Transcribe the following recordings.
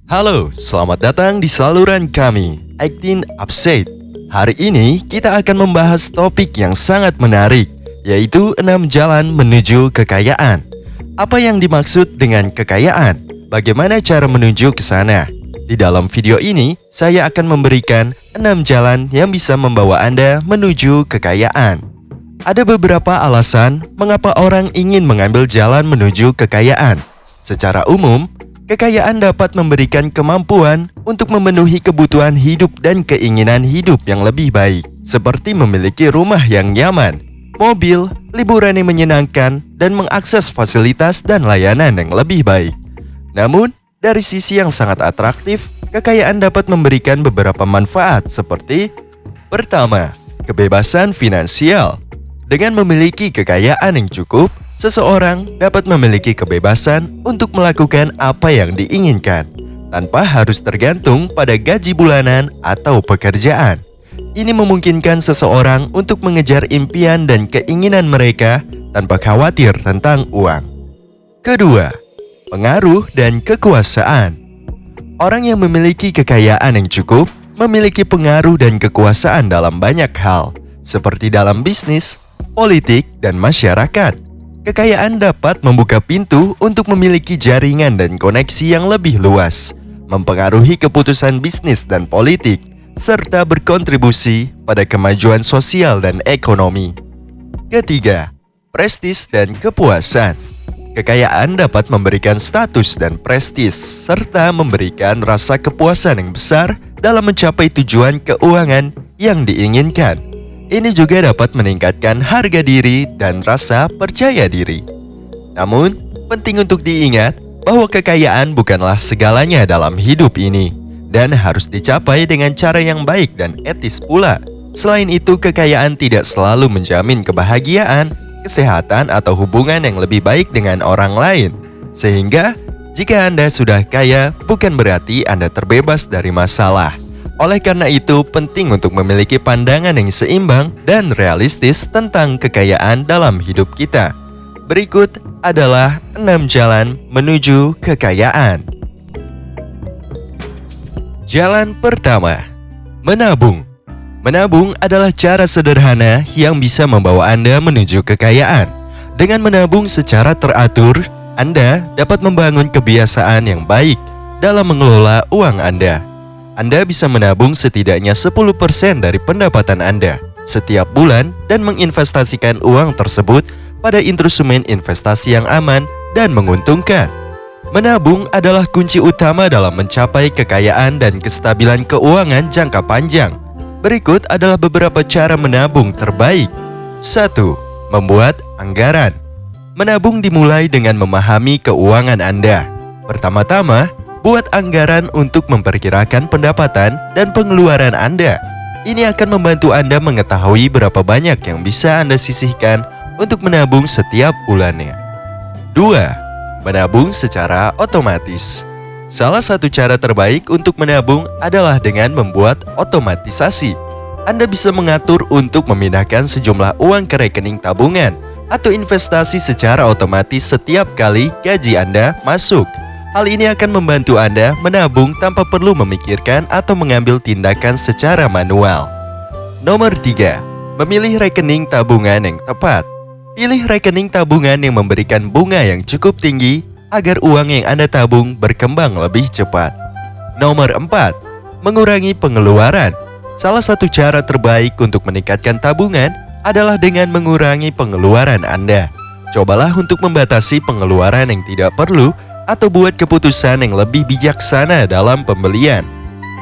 Halo, selamat datang di saluran kami, Acting Upside. Hari ini kita akan membahas topik yang sangat menarik, yaitu 6 jalan menuju kekayaan. Apa yang dimaksud dengan kekayaan? Bagaimana cara menuju ke sana? Di dalam video ini, saya akan memberikan 6 jalan yang bisa membawa Anda menuju kekayaan. Ada beberapa alasan mengapa orang ingin mengambil jalan menuju kekayaan. Secara umum, kekayaan dapat memberikan kemampuan untuk memenuhi kebutuhan hidup dan keinginan hidup yang lebih baik, seperti memiliki rumah yang nyaman, mobil, liburan yang menyenangkan, dan mengakses fasilitas dan layanan yang lebih baik. Namun, dari sisi yang sangat atraktif, kekayaan dapat memberikan beberapa manfaat seperti: pertama, kebebasan finansial. Dengan memiliki kekayaan yang cukup, seseorang dapat memiliki kebebasan untuk melakukan apa yang diinginkan, tanpa harus tergantung pada gaji bulanan atau pekerjaan. Ini memungkinkan seseorang untuk mengejar impian dan keinginan mereka tanpa khawatir tentang uang. Kedua, pengaruh dan kekuasaan. Orang yang memiliki kekayaan yang cukup memiliki pengaruh dan kekuasaan dalam banyak hal, seperti dalam bisnis, politik, dan masyarakat. Kekayaan dapat membuka pintu untuk memiliki jaringan dan koneksi yang lebih luas, mempengaruhi keputusan bisnis dan politik, serta berkontribusi pada kemajuan sosial dan ekonomi. Ketiga, prestis dan kepuasan. Kekayaan dapat memberikan status dan prestis, serta memberikan rasa kepuasan yang besar dalam mencapai tujuan keuangan yang diinginkan. Ini juga dapat meningkatkan harga diri dan rasa percaya diri. Namun, penting untuk diingat bahwa kekayaan bukanlah segalanya dalam hidup ini, dan harus dicapai dengan cara yang baik dan etis pula. Selain itu, kekayaan tidak selalu menjamin kebahagiaan, kesehatan, atau hubungan yang lebih baik dengan orang lain. Sehingga, jika Anda sudah kaya, bukan berarti Anda terbebas dari masalah. Oleh karena itu, penting untuk memiliki pandangan yang seimbang dan realistis tentang kekayaan dalam hidup kita. Berikut adalah 6 jalan menuju kekayaan. Jalan pertama, menabung. Menabung adalah cara sederhana yang bisa membawa Anda menuju kekayaan. Dengan menabung secara teratur, Anda dapat membangun kebiasaan yang baik dalam mengelola uang Anda. Anda bisa menabung setidaknya 10% dari pendapatan Anda setiap bulan dan menginvestasikan uang tersebut pada instrumen investasi yang aman dan menguntungkan. Menabung adalah kunci utama dalam mencapai kekayaan dan kestabilan keuangan jangka panjang. Berikut adalah beberapa cara menabung terbaik. 1. Membuat anggaran. Menabung dimulai dengan memahami keuangan Anda. Pertama-tama, buat anggaran untuk memperkirakan pendapatan dan pengeluaran Anda. Ini akan membantu Anda mengetahui berapa banyak yang bisa Anda sisihkan untuk menabung setiap bulannya. 2. Menabung secara otomatis. Salah satu cara terbaik untuk menabung adalah dengan membuat otomatisasi. Anda bisa mengatur untuk memindahkan sejumlah uang ke rekening tabungan atau investasi secara otomatis setiap kali gaji Anda masuk. Hal ini akan membantu Anda menabung tanpa perlu memikirkan atau mengambil tindakan secara manual. Nomor 3. Memilih rekening tabungan yang tepat. Pilih rekening tabungan yang memberikan bunga yang cukup tinggi agar uang yang Anda tabung berkembang lebih cepat. Nomor 4. Mengurangi pengeluaran. Salah satu cara terbaik untuk meningkatkan tabungan adalah dengan mengurangi pengeluaran Anda. Cobalah untuk membatasi pengeluaran yang tidak perlu atau buat keputusan yang lebih bijaksana dalam pembelian.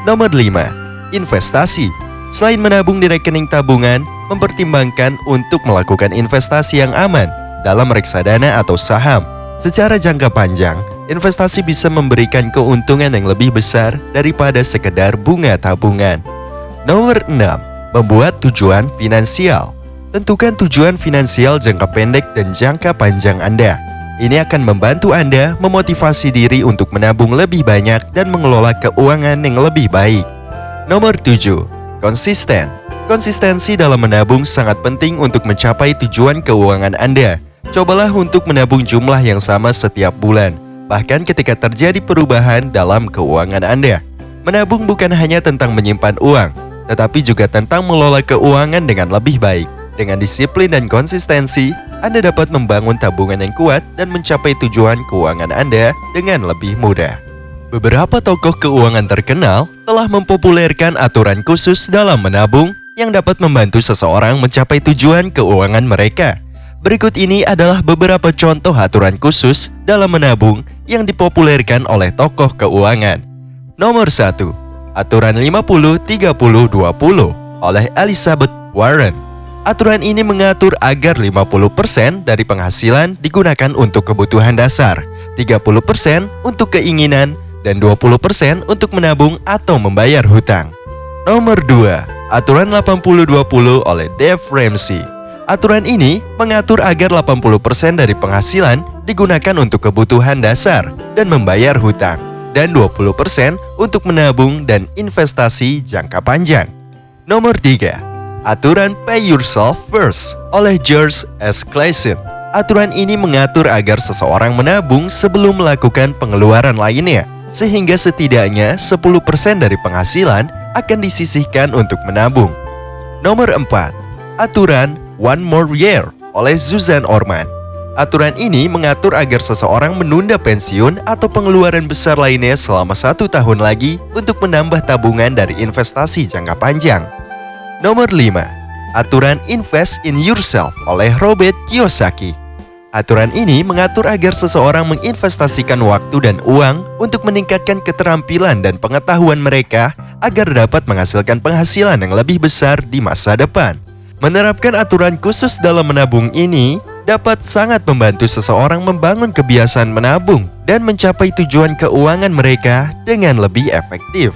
Nomor 5. Investasi. Selain menabung di rekening tabungan, mempertimbangkan untuk melakukan investasi yang aman dalam reksadana atau saham. Secara jangka panjang, investasi bisa memberikan keuntungan yang lebih besar daripada sekedar bunga tabungan. Nomor 6. Membuat tujuan finansial. Tentukan tujuan finansial jangka pendek dan jangka panjang Anda. Ini akan membantu Anda memotivasi diri untuk menabung lebih banyak dan mengelola keuangan yang lebih baik. Nomor 7. Konsisten. Konsistensi dalam menabung sangat penting untuk mencapai tujuan keuangan Anda. Cobalah untuk menabung jumlah yang sama setiap bulan, bahkan ketika terjadi perubahan dalam keuangan Anda. Menabung bukan hanya tentang menyimpan uang, tetapi juga tentang mengelola keuangan dengan lebih baik. Dengan disiplin dan konsistensi, Anda dapat membangun tabungan yang kuat dan mencapai tujuan keuangan Anda dengan lebih mudah. Beberapa tokoh keuangan terkenal telah mempopulerkan aturan khusus dalam menabung yang dapat membantu seseorang mencapai tujuan keuangan mereka. Berikut ini adalah beberapa contoh aturan khusus dalam menabung yang dipopulerkan oleh tokoh keuangan. Nomor 1. Aturan 50-30-20 oleh Elizabeth Warren. Aturan ini mengatur agar 50% dari penghasilan digunakan untuk kebutuhan dasar, 30% untuk keinginan, dan 20% untuk menabung atau membayar hutang. Nomor 2. Aturan 80-20 oleh Dave Ramsey. Aturan ini mengatur agar 80% dari penghasilan digunakan untuk kebutuhan dasar dan membayar hutang, dan 20% untuk menabung dan investasi jangka panjang. Nomor 3. Aturan Pay Yourself First oleh George S. Clason. Aturan ini mengatur agar seseorang menabung sebelum melakukan pengeluaran lainnya, sehingga setidaknya 10% dari penghasilan akan disisihkan untuk menabung. Nomor 4. Aturan One More Year oleh Suzanne Orman. Aturan ini mengatur agar seseorang menunda pensiun atau pengeluaran besar lainnya selama 1 tahun lagi untuk menambah tabungan dari investasi jangka panjang. Nomor 5. Aturan Invest in Yourself oleh Robert Kiyosaki. Aturan ini mengatur agar seseorang menginvestasikan waktu dan uang untuk meningkatkan keterampilan dan pengetahuan mereka agar dapat menghasilkan penghasilan yang lebih besar di masa depan. Menerapkan aturan khusus dalam menabung ini dapat sangat membantu seseorang membangun kebiasaan menabung dan mencapai tujuan keuangan mereka dengan lebih efektif.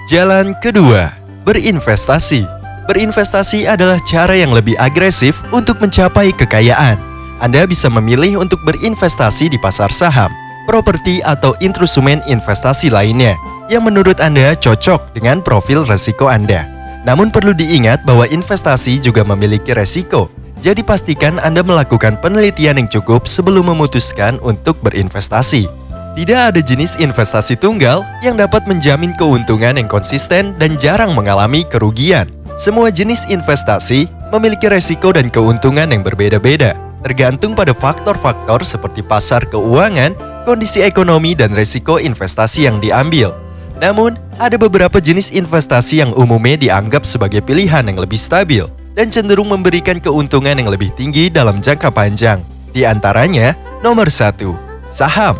Jalan kedua, berinvestasi. Berinvestasi adalah cara yang lebih agresif untuk mencapai kekayaan. Anda bisa memilih untuk berinvestasi di pasar saham, properti atau instrumen investasi lainnya yang menurut Anda cocok dengan profil resiko Anda. Namun perlu diingat bahwa investasi juga memiliki resiko. Jadi pastikan Anda melakukan penelitian yang cukup sebelum memutuskan untuk berinvestasi. Tidak ada jenis investasi tunggal yang dapat menjamin keuntungan yang konsisten dan jarang mengalami kerugian. Semua jenis investasi memiliki resiko dan keuntungan yang berbeda-beda, tergantung pada faktor-faktor seperti pasar keuangan, kondisi ekonomi, dan resiko investasi yang diambil. Namun, ada beberapa jenis investasi yang umumnya dianggap sebagai pilihan yang lebih stabil dan cenderung memberikan keuntungan yang lebih tinggi dalam jangka panjang. Di antaranya, nomor 1, saham.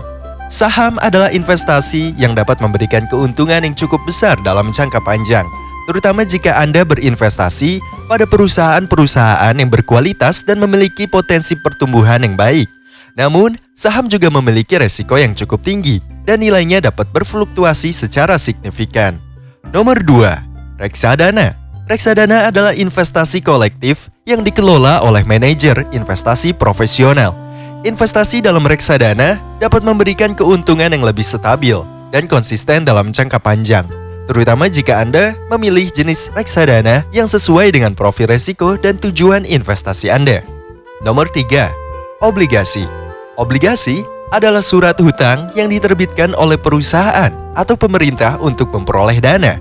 Saham adalah investasi yang dapat memberikan keuntungan yang cukup besar dalam jangka panjang, terutama jika Anda berinvestasi pada perusahaan-perusahaan yang berkualitas dan memiliki potensi pertumbuhan yang baik. Namun, saham juga memiliki resiko yang cukup tinggi dan nilainya dapat berfluktuasi secara signifikan. Nomor 2, reksadana. Reksadana adalah investasi kolektif yang dikelola oleh manajer investasi profesional. Investasi dalam reksadana dapat memberikan keuntungan yang lebih stabil dan konsisten dalam jangka panjang, terutama jika Anda memilih jenis reksadana yang sesuai dengan profil risiko dan tujuan investasi Anda. Nomor 3, obligasi. Obligasi adalah surat hutang yang diterbitkan oleh perusahaan atau pemerintah untuk memperoleh dana.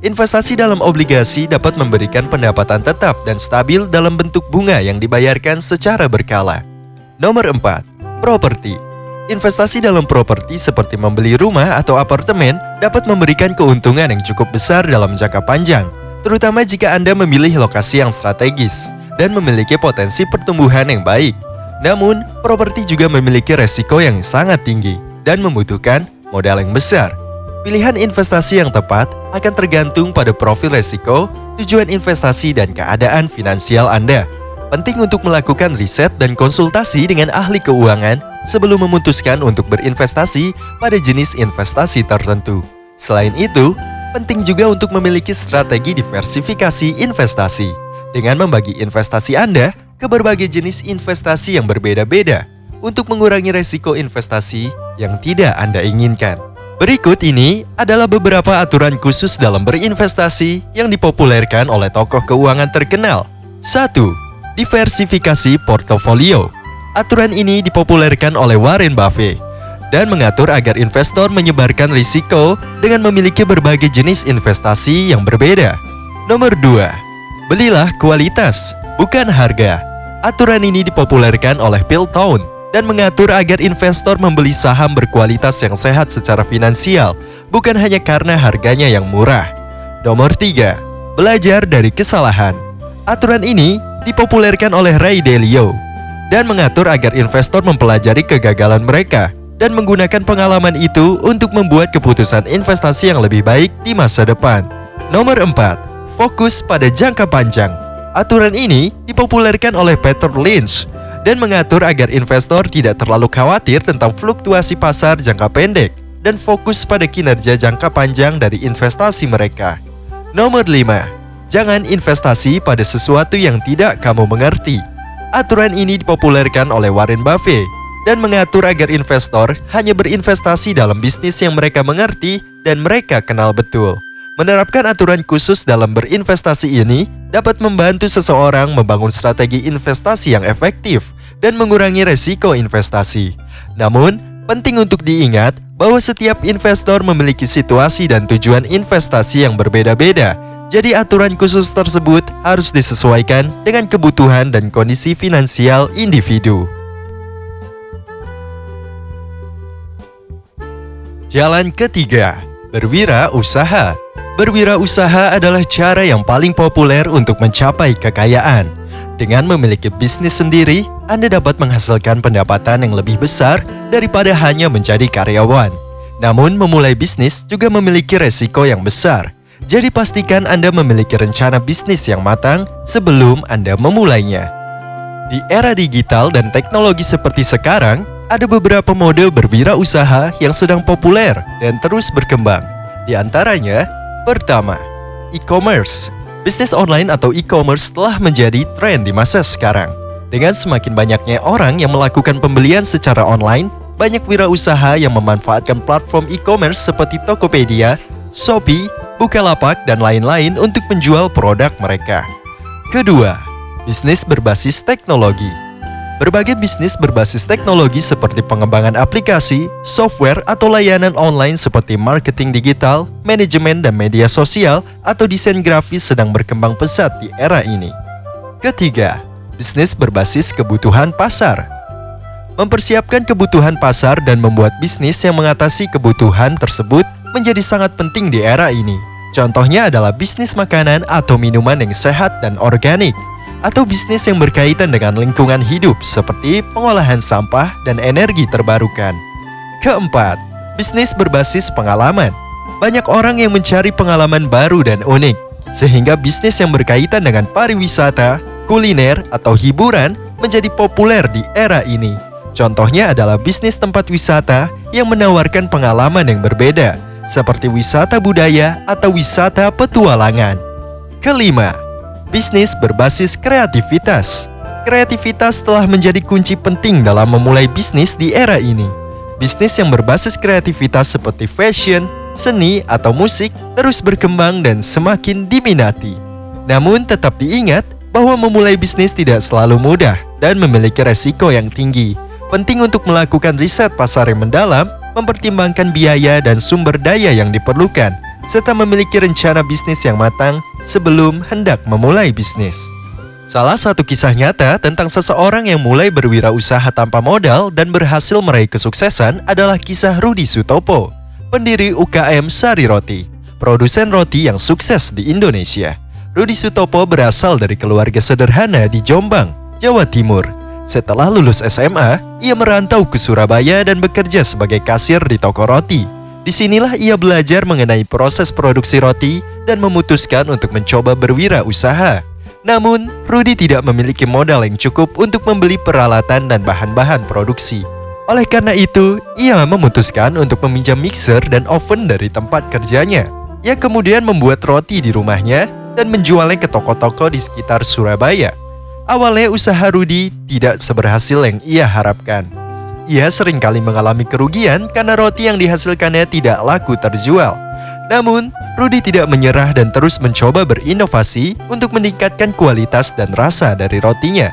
Investasi dalam obligasi dapat memberikan pendapatan tetap dan stabil dalam bentuk bunga yang dibayarkan secara berkala. Nomor 4, properti. Investasi dalam properti seperti membeli rumah atau apartemen dapat memberikan keuntungan yang cukup besar dalam jangka panjang, terutama jika Anda memilih lokasi yang strategis dan memiliki potensi pertumbuhan yang baik. Namun, properti juga memiliki resiko yang sangat tinggi dan membutuhkan modal yang besar. Pilihan investasi yang tepat akan tergantung pada profil resiko, tujuan investasi, dan keadaan finansial Anda. Penting untuk melakukan riset dan konsultasi dengan ahli keuangan sebelum memutuskan untuk berinvestasi pada jenis investasi tertentu. Selain itu, penting juga untuk memiliki strategi diversifikasi investasi dengan membagi investasi Anda ke berbagai jenis investasi yang berbeda-beda untuk mengurangi resiko investasi yang tidak Anda inginkan. Berikut ini adalah beberapa aturan khusus dalam berinvestasi yang dipopulerkan oleh tokoh keuangan terkenal. 1. Diversifikasi portofolio. Aturan ini dipopulerkan oleh Warren Buffett dan mengatur agar investor menyebarkan risiko dengan memiliki berbagai jenis investasi yang berbeda. Nomor 2. Belilah kualitas, bukan harga. Aturan ini dipopulerkan oleh Bill Town dan mengatur agar investor membeli saham berkualitas yang sehat secara finansial, bukan hanya karena harganya yang murah. Nomor 3. Belajar dari kesalahan. Aturan ini dipopulerkan oleh Ray Dalio dan mengatur agar investor mempelajari kegagalan mereka dan menggunakan pengalaman itu untuk membuat keputusan investasi yang lebih baik di masa depan. Nomor 4. Fokus pada jangka panjang. Aturan ini dipopulerkan oleh Peter Lynch dan mengatur agar investor tidak terlalu khawatir tentang fluktuasi pasar jangka pendek dan fokus pada kinerja jangka panjang dari investasi mereka. Nomor 5. Jangan investasi pada sesuatu yang tidak kamu mengerti. Aturan ini dipopulerkan oleh Warren Buffett dan mengatur agar investor hanya berinvestasi dalam bisnis yang mereka mengerti dan mereka kenal betul. Menerapkan aturan khusus dalam berinvestasi ini dapat membantu seseorang membangun strategi investasi yang efektif dan mengurangi resiko investasi. Namun, penting untuk diingat bahwa setiap investor memiliki situasi dan tujuan investasi yang berbeda-beda. Jadi aturan khusus tersebut harus disesuaikan dengan kebutuhan dan kondisi finansial individu. Jalan ketiga, berwirausaha. Berwirausaha adalah cara yang paling populer untuk mencapai kekayaan. Dengan memiliki bisnis sendiri, Anda dapat menghasilkan pendapatan yang lebih besar daripada hanya menjadi karyawan. Namun, memulai bisnis juga memiliki resiko yang besar. Jadi pastikan Anda memiliki rencana bisnis yang matang sebelum Anda memulainya. Di era digital dan teknologi seperti sekarang, ada beberapa model berwirausaha yang sedang populer dan terus berkembang. Di antaranya, pertama, e-commerce. Bisnis online atau e-commerce telah menjadi tren di masa sekarang. Dengan semakin banyaknya orang yang melakukan pembelian secara online, banyak wirausaha yang memanfaatkan platform e-commerce seperti Tokopedia, Shopee, Bukalapak, dan lain-lain untuk menjual produk mereka. Kedua, bisnis berbasis teknologi. Berbagai bisnis berbasis teknologi seperti pengembangan aplikasi, software, atau layanan online seperti marketing digital, manajemen dan media sosial, atau desain grafis sedang berkembang pesat di era ini. Ketiga, bisnis berbasis kebutuhan pasar. Mempersiapkan kebutuhan pasar dan membuat bisnis yang mengatasi kebutuhan tersebut menjadi sangat penting di era ini. Contohnya adalah bisnis makanan atau minuman yang sehat dan organik, atau bisnis yang berkaitan dengan lingkungan hidup seperti pengolahan sampah dan energi terbarukan. Keempat, bisnis berbasis pengalaman. Banyak orang yang mencari pengalaman baru dan unik, sehingga bisnis yang berkaitan dengan pariwisata, kuliner, atau hiburan menjadi populer di era ini. Contohnya adalah bisnis tempat wisata yang menawarkan pengalaman yang berbeda, seperti wisata budaya atau wisata petualangan. Kelima, bisnis berbasis kreativitas. Kreativitas telah menjadi kunci penting dalam memulai bisnis di era ini. Bisnis yang berbasis kreativitas seperti fashion, seni, atau musik terus berkembang dan semakin diminati. Namun tetap diingat bahwa memulai bisnis tidak selalu mudah dan memiliki resiko yang tinggi. Penting untuk melakukan riset pasar yang mendalam, mempertimbangkan biaya dan sumber daya yang diperlukan, serta memiliki rencana bisnis yang matang sebelum hendak memulai bisnis. Salah satu kisah nyata tentang seseorang yang mulai berwirausaha tanpa modal dan berhasil meraih kesuksesan adalah kisah Rudi Sutopo, pendiri UKM Sari Roti, produsen roti yang sukses di Indonesia. Rudi Sutopo berasal dari keluarga sederhana di Jombang, Jawa Timur. Setelah lulus SMA, ia merantau ke Surabaya dan bekerja sebagai kasir di toko roti. Disinilah ia belajar mengenai proses produksi roti dan memutuskan untuk mencoba berwirausaha. Namun, Rudi tidak memiliki modal yang cukup untuk membeli peralatan dan bahan-bahan produksi. Oleh karena itu, ia memutuskan untuk meminjam mixer dan oven dari tempat kerjanya. Ia kemudian membuat roti di rumahnya dan menjualnya ke toko-toko di sekitar Surabaya. Awalnya usaha Rudi tidak seberhasil yang ia harapkan. Ia seringkali mengalami kerugian karena roti yang dihasilkannya tidak laku terjual. Namun, Rudi tidak menyerah dan terus mencoba berinovasi untuk meningkatkan kualitas dan rasa dari rotinya.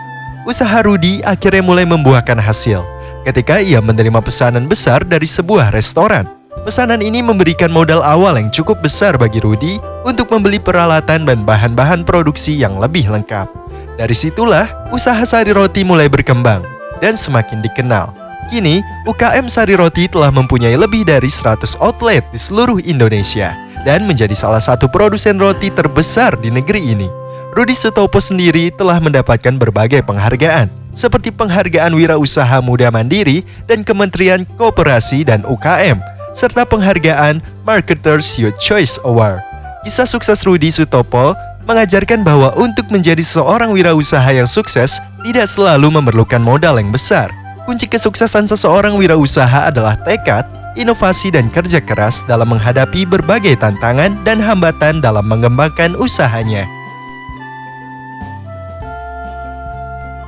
usaha Rudy akhirnya mulai membuahkan hasil ketika ia menerima pesanan besar dari sebuah restoran. Pesanan ini memberikan modal awal yang cukup besar bagi Rudy untuk membeli peralatan dan bahan-bahan produksi yang lebih lengkap. Dari situlah, usaha sari roti mulai berkembang dan semakin dikenal. Kini, UKM Sari Roti telah mempunyai lebih dari 100 outlet di seluruh Indonesia dan menjadi salah satu produsen roti terbesar di negeri ini. Rudy Sutopo sendiri telah mendapatkan berbagai penghargaan, seperti penghargaan Wirausaha Muda Mandiri dan Kementerian Koperasi dan UKM, serta penghargaan Marketers Youth Choice Award. Kisah sukses Rudy Sutopo mengajarkan bahwa untuk menjadi seorang wirausaha yang sukses tidak selalu memerlukan modal yang besar. Kunci kesuksesan seseorang wirausaha adalah tekad, inovasi, dan kerja keras dalam menghadapi berbagai tantangan dan hambatan dalam mengembangkan usahanya.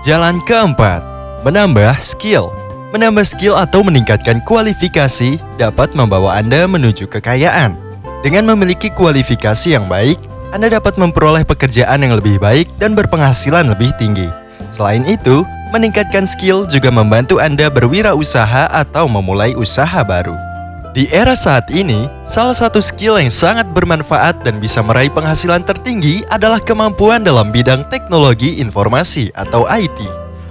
Jalan keempat, menambah skill. Menambah skill atau meningkatkan kualifikasi dapat membawa Anda menuju kekayaan. Dengan memiliki kualifikasi yang baik, Anda dapat memperoleh pekerjaan yang lebih baik dan berpenghasilan lebih tinggi. Selain itu, meningkatkan skill juga membantu Anda berwirausaha atau memulai usaha baru. Di era saat ini, salah satu skill yang sangat bermanfaat dan bisa meraih penghasilan tertinggi adalah kemampuan dalam bidang teknologi informasi atau IT.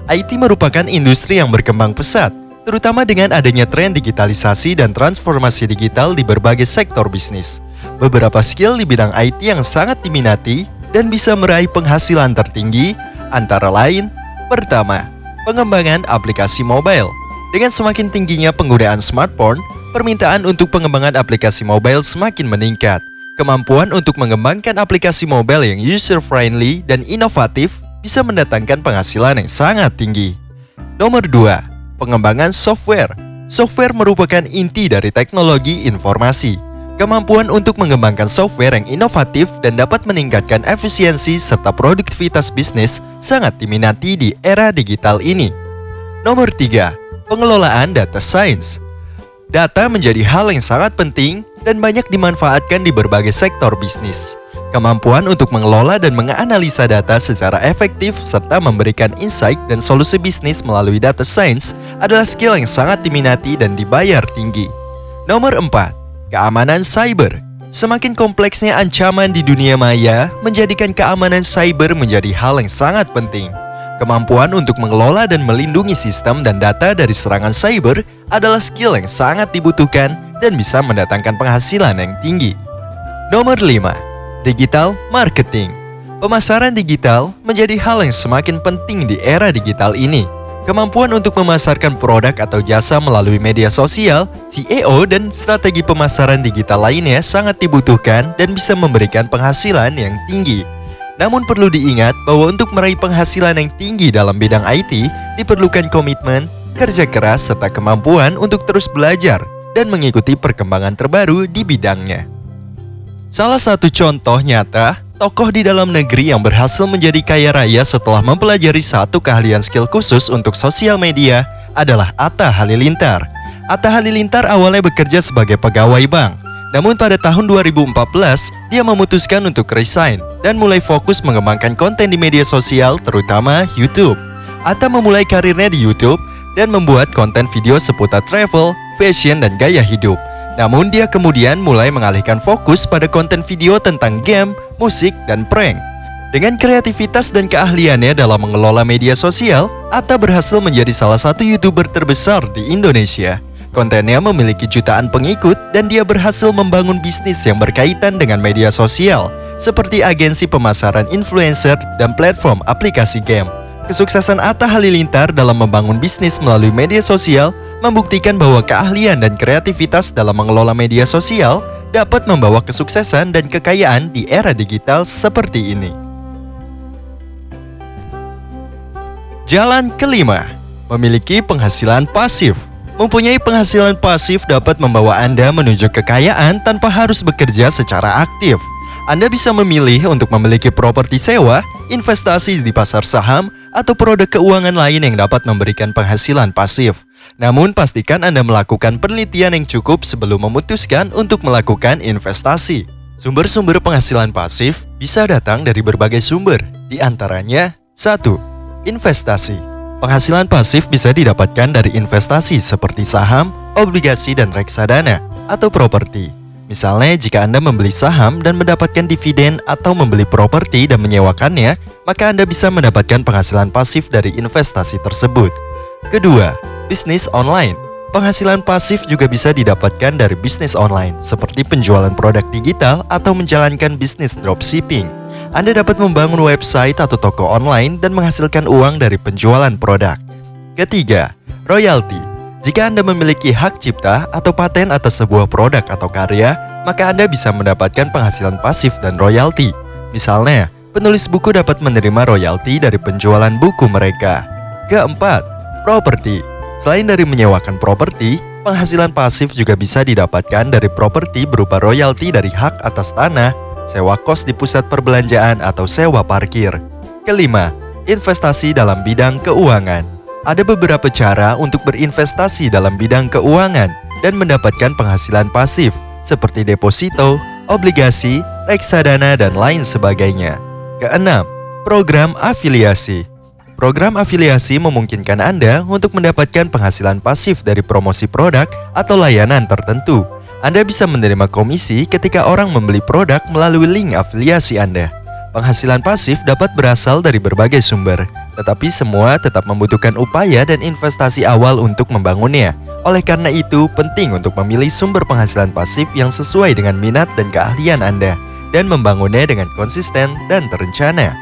IT merupakan industri yang berkembang pesat, terutama dengan adanya tren digitalisasi dan transformasi digital di berbagai sektor bisnis. Beberapa skill di bidang IT yang sangat diminati dan bisa meraih penghasilan tertinggi antara lain, pertama, pengembangan aplikasi mobile. Dengan semakin tingginya penggunaan smartphone, permintaan untuk pengembangan aplikasi mobile semakin meningkat. Kemampuan untuk mengembangkan aplikasi mobile yang user-friendly dan inovatif bisa mendatangkan penghasilan yang sangat tinggi. Nomor 2, pengembangan software. Software merupakan inti dari teknologi informasi. Kemampuan untuk mengembangkan software yang inovatif dan dapat meningkatkan efisiensi serta produktivitas bisnis sangat diminati di era digital ini. Nomor 3, pengelolaan data science. Data menjadi hal yang sangat penting dan banyak dimanfaatkan di berbagai sektor bisnis. Kemampuan untuk mengelola dan menganalisa data secara efektif serta memberikan insight dan solusi bisnis melalui data science adalah skill yang sangat diminati dan dibayar tinggi. Nomor 4, keamanan cyber. Semakin kompleksnya ancaman di dunia maya menjadikan keamanan cyber menjadi hal yang sangat penting. Kemampuan untuk mengelola dan melindungi sistem dan data dari serangan cyber adalah skill yang sangat dibutuhkan dan bisa mendatangkan penghasilan yang tinggi. Nomor 5, digital marketing. Pemasaran digital menjadi hal yang semakin penting di era digital ini. Kemampuan untuk memasarkan produk atau jasa melalui media sosial, SEO, dan strategi pemasaran digital lainnya sangat dibutuhkan dan bisa memberikan penghasilan yang tinggi. Namun perlu diingat bahwa untuk meraih penghasilan yang tinggi dalam bidang IT, diperlukan komitmen, kerja keras, serta kemampuan untuk terus belajar dan mengikuti perkembangan terbaru di bidangnya. Salah satu contoh nyata, tokoh di dalam negeri yang berhasil menjadi kaya raya setelah mempelajari satu keahlian skill khusus untuk sosial media adalah Atta Halilintar. Atta Halilintar awalnya bekerja sebagai pegawai bank. Namun pada tahun 2014, dia memutuskan untuk resign dan mulai fokus mengembangkan konten di media sosial, terutama YouTube. Atta memulai karirnya di YouTube dan membuat konten video seputar travel, fashion, dan gaya hidup. Namun dia kemudian mulai mengalihkan fokus pada konten video tentang game, musik, dan prank. Dengan kreativitas dan keahliannya dalam mengelola media sosial, Atta berhasil menjadi salah satu YouTuber terbesar di Indonesia. Kontennya memiliki jutaan pengikut dan dia berhasil membangun bisnis yang berkaitan dengan media sosial, seperti agensi pemasaran influencer dan platform aplikasi game. Kesuksesan Atta Halilintar dalam membangun bisnis melalui media sosial membuktikan bahwa keahlian dan kreativitas dalam mengelola media sosial dapat membawa kesuksesan dan kekayaan di era digital seperti ini. Jalan kelima, memiliki penghasilan pasif. Mempunyai penghasilan pasif dapat membawa Anda menuju kekayaan tanpa harus bekerja secara aktif. Anda bisa memilih untuk memiliki properti sewa, investasi di pasar saham, atau produk keuangan lain yang dapat memberikan penghasilan pasif. Namun pastikan Anda melakukan penelitian yang cukup sebelum memutuskan untuk melakukan investasi. Sumber-sumber penghasilan pasif bisa datang dari berbagai sumber, di antaranya 1. Investasi. Penghasilan pasif bisa didapatkan dari investasi seperti saham, obligasi, dan reksadana, atau properti. Misalnya, jika Anda membeli saham dan mendapatkan dividen atau membeli properti dan menyewakannya, maka Anda bisa mendapatkan penghasilan pasif dari investasi tersebut. Kedua, bisnis online. Penghasilan pasif juga bisa didapatkan dari bisnis online, seperti penjualan produk digital atau menjalankan bisnis dropshipping. Anda dapat membangun website atau toko online dan menghasilkan uang dari penjualan produk. Ketiga, royalti. Jika Anda memiliki hak cipta atau paten atas sebuah produk atau karya, maka Anda bisa mendapatkan penghasilan pasif dan royalti. Misalnya, penulis buku dapat menerima royalti dari penjualan buku mereka. Keempat, properti. Selain dari menyewakan properti, penghasilan pasif juga bisa didapatkan dari properti berupa royalti dari hak atas tanah, sewa kos di pusat perbelanjaan, atau sewa parkir. Kelima, investasi dalam bidang keuangan. Ada beberapa cara untuk berinvestasi dalam bidang keuangan dan mendapatkan penghasilan pasif, seperti deposito, obligasi, reksadana, dan lain sebagainya. Keenam, program afiliasi. Program afiliasi memungkinkan Anda untuk mendapatkan penghasilan pasif dari promosi produk atau layanan tertentu. Anda bisa menerima komisi ketika orang membeli produk melalui link afiliasi Anda. Penghasilan pasif dapat berasal dari berbagai sumber, tetapi semua tetap membutuhkan upaya dan investasi awal untuk membangunnya. Oleh karena itu, penting untuk memilih sumber penghasilan pasif yang sesuai dengan minat dan keahlian Anda, dan membangunnya dengan konsisten dan terencana.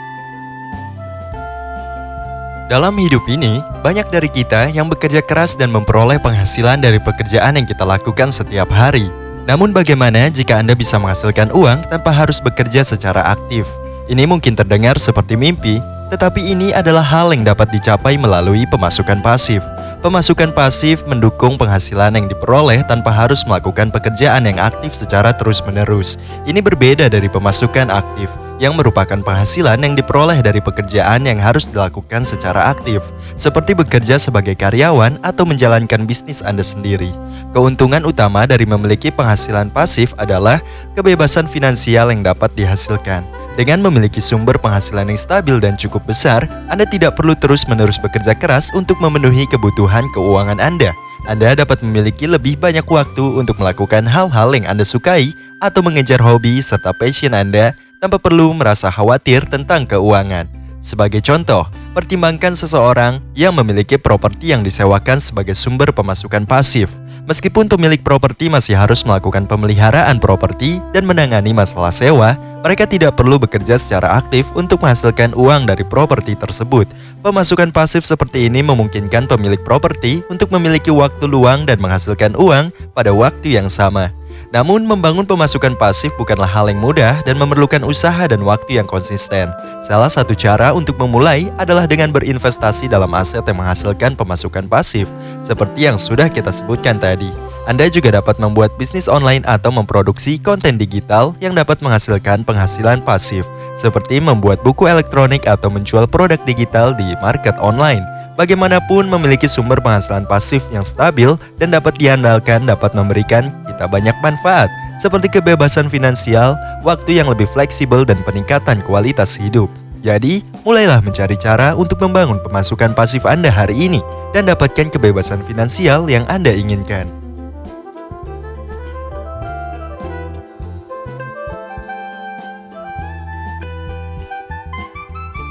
Dalam hidup ini, banyak dari kita yang bekerja keras dan memperoleh penghasilan dari pekerjaan yang kita lakukan setiap hari. Namun bagaimana jika Anda bisa menghasilkan uang tanpa harus bekerja secara aktif? Ini mungkin terdengar seperti mimpi, tetapi ini adalah hal yang dapat dicapai melalui pemasukan pasif. Pemasukan pasif mendukung penghasilan yang diperoleh tanpa harus melakukan pekerjaan yang aktif secara terus-menerus. Ini berbeda dari pemasukan aktif, yang merupakan penghasilan yang diperoleh dari pekerjaan yang harus dilakukan secara aktif, seperti bekerja sebagai karyawan atau menjalankan bisnis Anda sendiri. Keuntungan utama dari memiliki penghasilan pasif adalah kebebasan finansial yang dapat dihasilkan. Dengan memiliki sumber penghasilan yang stabil dan cukup besar, Anda tidak perlu terus-menerus bekerja keras untuk memenuhi kebutuhan keuangan Anda. Anda dapat memiliki lebih banyak waktu untuk melakukan hal-hal yang Anda sukai atau mengejar hobi serta passion Anda tanpa perlu merasa khawatir tentang keuangan. Sebagai contoh, pertimbangkan seseorang yang memiliki properti yang disewakan sebagai sumber pemasukan pasif. Meskipun pemilik properti masih harus melakukan pemeliharaan properti dan menangani masalah sewa, mereka tidak perlu bekerja secara aktif untuk menghasilkan uang dari properti tersebut. Pemasukan pasif seperti ini memungkinkan pemilik properti untuk memiliki waktu luang dan menghasilkan uang pada waktu yang sama. Namun, membangun pemasukan pasif bukanlah hal yang mudah dan memerlukan usaha dan waktu yang konsisten. Salah satu cara untuk memulai adalah dengan berinvestasi dalam aset yang menghasilkan pemasukan pasif, seperti yang sudah kita sebutkan tadi. Anda juga dapat membuat bisnis online atau memproduksi konten digital yang dapat menghasilkan penghasilan pasif, seperti membuat buku elektronik atau menjual produk digital di market online. Bagaimanapun, memiliki sumber penghasilan pasif yang stabil dan dapat diandalkan dapat memberikan kita banyak manfaat, seperti kebebasan finansial, waktu yang lebih fleksibel, dan peningkatan kualitas hidup. Jadi, mulailah mencari cara untuk membangun pemasukan pasif Anda hari ini dan dapatkan kebebasan finansial yang Anda inginkan.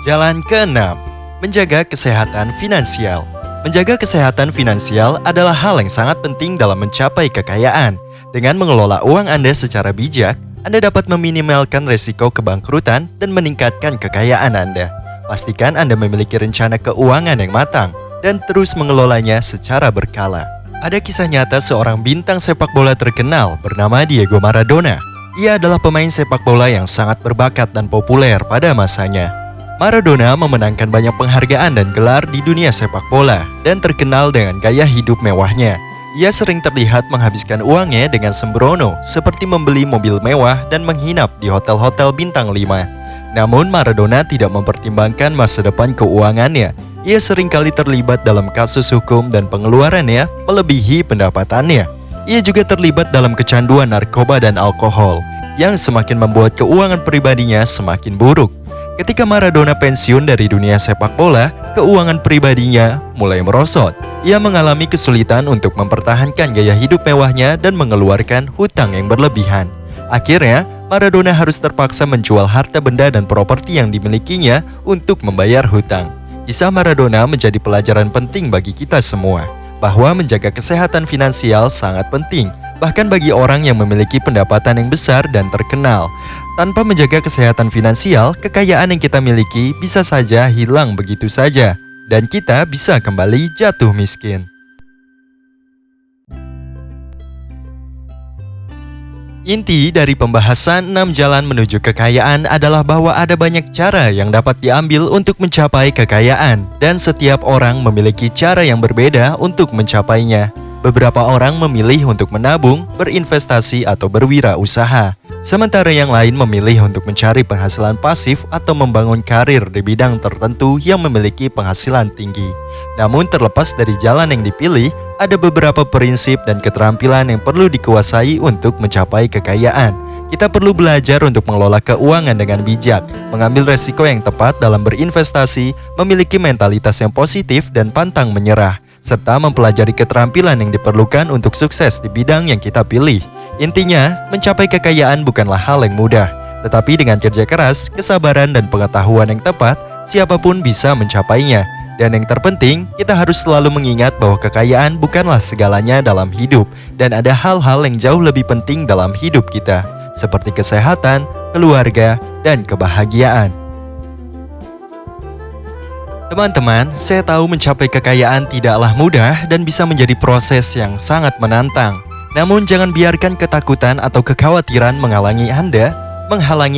Jalan ke-6. Menjaga kesehatan finansial. Menjaga kesehatan finansial adalah hal yang sangat penting dalam mencapai kekayaan. Dengan mengelola uang Anda secara bijak, Anda dapat meminimalkan resiko kebangkrutan dan meningkatkan kekayaan Anda. Pastikan Anda memiliki rencana keuangan yang matang dan terus mengelolanya secara berkala. Ada kisah nyata seorang bintang sepak bola terkenal bernama Diego Maradona. Ia adalah pemain sepak bola yang sangat berbakat dan populer pada masanya. Maradona memenangkan banyak penghargaan dan gelar di dunia sepak bola dan terkenal dengan gaya hidup mewahnya. Ia sering terlihat menghabiskan uangnya dengan sembrono, seperti membeli mobil mewah dan menginap di hotel-hotel bintang 5. Namun Maradona tidak mempertimbangkan masa depan keuangannya. Ia seringkali terlibat dalam kasus hukum dan pengeluarannya melebihi pendapatannya. Ia juga terlibat dalam kecanduan narkoba dan alkohol, yang semakin membuat keuangan pribadinya semakin buruk. Ketika Maradona pensiun dari dunia sepak bola, keuangan pribadinya mulai merosot. Ia mengalami kesulitan untuk mempertahankan gaya hidup mewahnya dan mengeluarkan hutang yang berlebihan. Akhirnya, Maradona harus terpaksa menjual harta benda dan properti yang dimilikinya untuk membayar hutang. Kisah Maradona menjadi pelajaran penting bagi kita semua, bahwa menjaga kesehatan finansial sangat penting, bahkan bagi orang yang memiliki pendapatan yang besar dan terkenal. Tanpa menjaga kesehatan finansial, kekayaan yang kita miliki bisa saja hilang begitu saja, dan kita bisa kembali jatuh miskin. Inti dari pembahasan 6 jalan menuju kekayaan adalah bahwa ada banyak cara yang dapat diambil untuk mencapai kekayaan, dan setiap orang memiliki cara yang berbeda untuk mencapainya. Beberapa orang memilih untuk menabung, berinvestasi, atau berwirausaha. Sementara yang lain memilih untuk mencari penghasilan pasif atau membangun karir di bidang tertentu yang memiliki penghasilan tinggi. Namun terlepas dari jalan yang dipilih, ada beberapa prinsip dan keterampilan yang perlu dikuasai untuk mencapai kekayaan. Kita perlu belajar untuk mengelola keuangan dengan bijak, mengambil resiko yang tepat dalam berinvestasi, memiliki mentalitas yang positif dan pantang menyerah, serta mempelajari keterampilan yang diperlukan untuk sukses di bidang yang kita pilih. Intinya, mencapai kekayaan bukanlah hal yang mudah, tetapi dengan kerja keras, kesabaran, dan pengetahuan yang tepat, siapapun bisa mencapainya. Dan yang terpenting, kita harus selalu mengingat bahwa kekayaan bukanlah segalanya dalam hidup, dan ada hal-hal yang jauh lebih penting dalam hidup kita, seperti kesehatan, keluarga, dan kebahagiaan. Teman-teman, saya tahu mencapai kekayaan tidaklah mudah dan bisa menjadi proses yang sangat menantang. Namun jangan biarkan ketakutan atau kekhawatiran menghalangi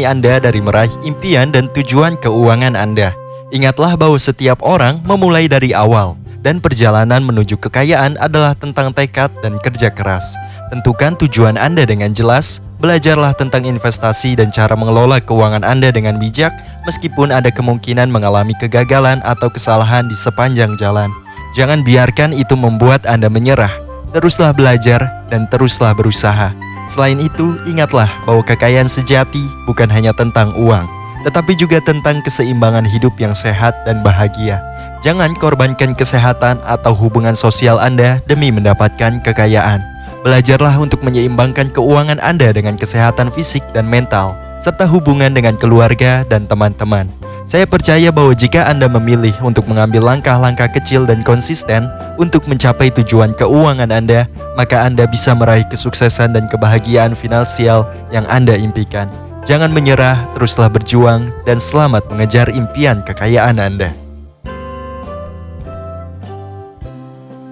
Anda dari meraih impian dan tujuan keuangan Anda. Ingatlah bahwa setiap orang memulai dari awal, dan perjalanan menuju kekayaan adalah tentang tekad dan kerja keras. Tentukan tujuan Anda dengan jelas, belajarlah tentang investasi dan cara mengelola keuangan Anda dengan bijak, meskipun ada kemungkinan mengalami kegagalan atau kesalahan di sepanjang jalan. Jangan biarkan itu membuat Anda menyerah. Teruslah belajar dan teruslah berusaha. Selain itu, ingatlah bahwa kekayaan sejati bukan hanya tentang uang, tetapi juga tentang keseimbangan hidup yang sehat dan bahagia. Jangan korbankan kesehatan atau hubungan sosial Anda demi mendapatkan kekayaan. Belajarlah untuk menyeimbangkan keuangan Anda dengan kesehatan fisik dan mental, serta hubungan dengan keluarga dan teman-teman. Saya percaya bahwa jika Anda memilih untuk mengambil langkah-langkah kecil dan konsisten untuk mencapai tujuan keuangan Anda, maka Anda bisa meraih kesuksesan dan kebahagiaan finansial yang Anda impikan. Jangan menyerah, teruslah berjuang, dan selamat mengejar impian kekayaan Anda.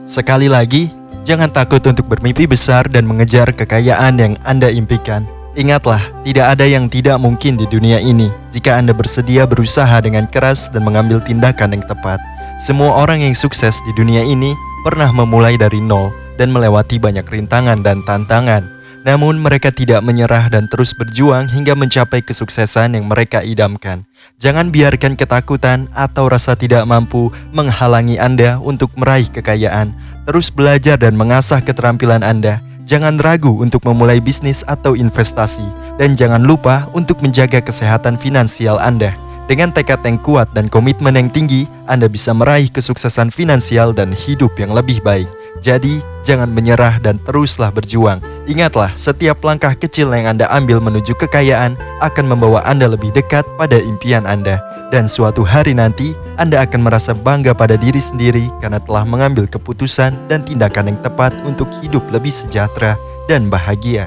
Sekali lagi, jangan takut untuk bermimpi besar dan mengejar kekayaan yang Anda impikan. Ingatlah, tidak ada yang tidak mungkin di dunia ini jika Anda bersedia berusaha dengan keras dan mengambil tindakan yang tepat. Semua orang yang sukses di dunia ini pernah memulai dari nol dan melewati banyak rintangan dan tantangan. Namun mereka tidak menyerah dan terus berjuang hingga mencapai kesuksesan yang mereka idamkan. Jangan biarkan ketakutan atau rasa tidak mampu menghalangi Anda untuk meraih kekayaan. Terus belajar dan mengasah keterampilan Anda. Jangan ragu untuk memulai bisnis atau investasi. Dan jangan lupa untuk menjaga kesehatan finansial Anda. Dengan tekad yang kuat dan komitmen yang tinggi, Anda bisa meraih kesuksesan finansial dan hidup yang lebih baik. Jadi, jangan menyerah dan teruslah berjuang. Ingatlah, setiap langkah kecil yang Anda ambil menuju kekayaan akan membawa Anda lebih dekat pada impian Anda. Dan suatu hari nanti, Anda akan merasa bangga pada diri sendiri karena telah mengambil keputusan dan tindakan yang tepat untuk hidup lebih sejahtera dan bahagia.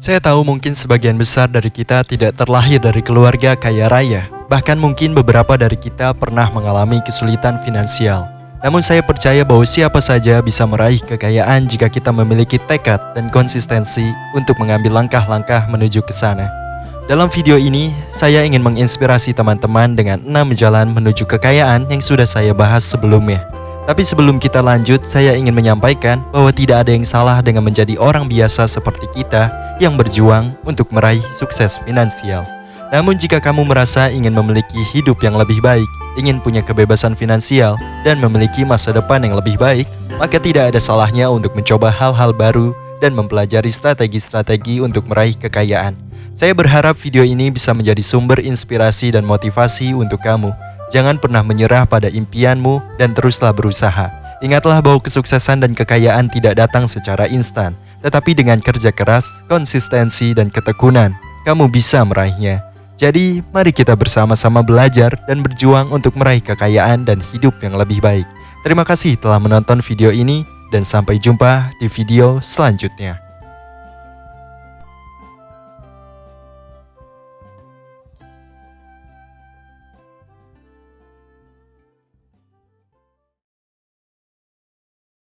Saya tahu mungkin sebagian besar dari kita tidak terlahir dari keluarga kaya raya. Bahkan mungkin beberapa dari kita pernah mengalami kesulitan finansial. Namun saya percaya bahwa siapa saja bisa meraih kekayaan jika kita memiliki tekad dan konsistensi untuk mengambil langkah-langkah menuju ke sana. Dalam video ini, saya ingin menginspirasi teman-teman dengan 6 jalan menuju kekayaan yang sudah saya bahas sebelumnya. Tapi sebelum kita lanjut, saya ingin menyampaikan bahwa tidak ada yang salah dengan menjadi orang biasa seperti kita yang berjuang untuk meraih sukses finansial. Namun jika kamu merasa ingin memiliki hidup yang lebih baik, ingin punya kebebasan finansial, dan memiliki masa depan yang lebih baik, maka tidak ada salahnya untuk mencoba hal-hal baru dan mempelajari strategi-strategi untuk meraih kekayaan. Saya berharap video ini bisa menjadi sumber inspirasi dan motivasi untuk kamu. Jangan pernah menyerah pada impianmu dan teruslah berusaha. Ingatlah bahwa kesuksesan dan kekayaan tidak datang secara instan, tetapi dengan kerja keras, konsistensi, dan ketekunan, kamu bisa meraihnya. Jadi, mari kita bersama-sama belajar dan berjuang untuk meraih kekayaan dan hidup yang lebih baik. Terima kasih telah menonton video ini, dan sampai jumpa di video selanjutnya.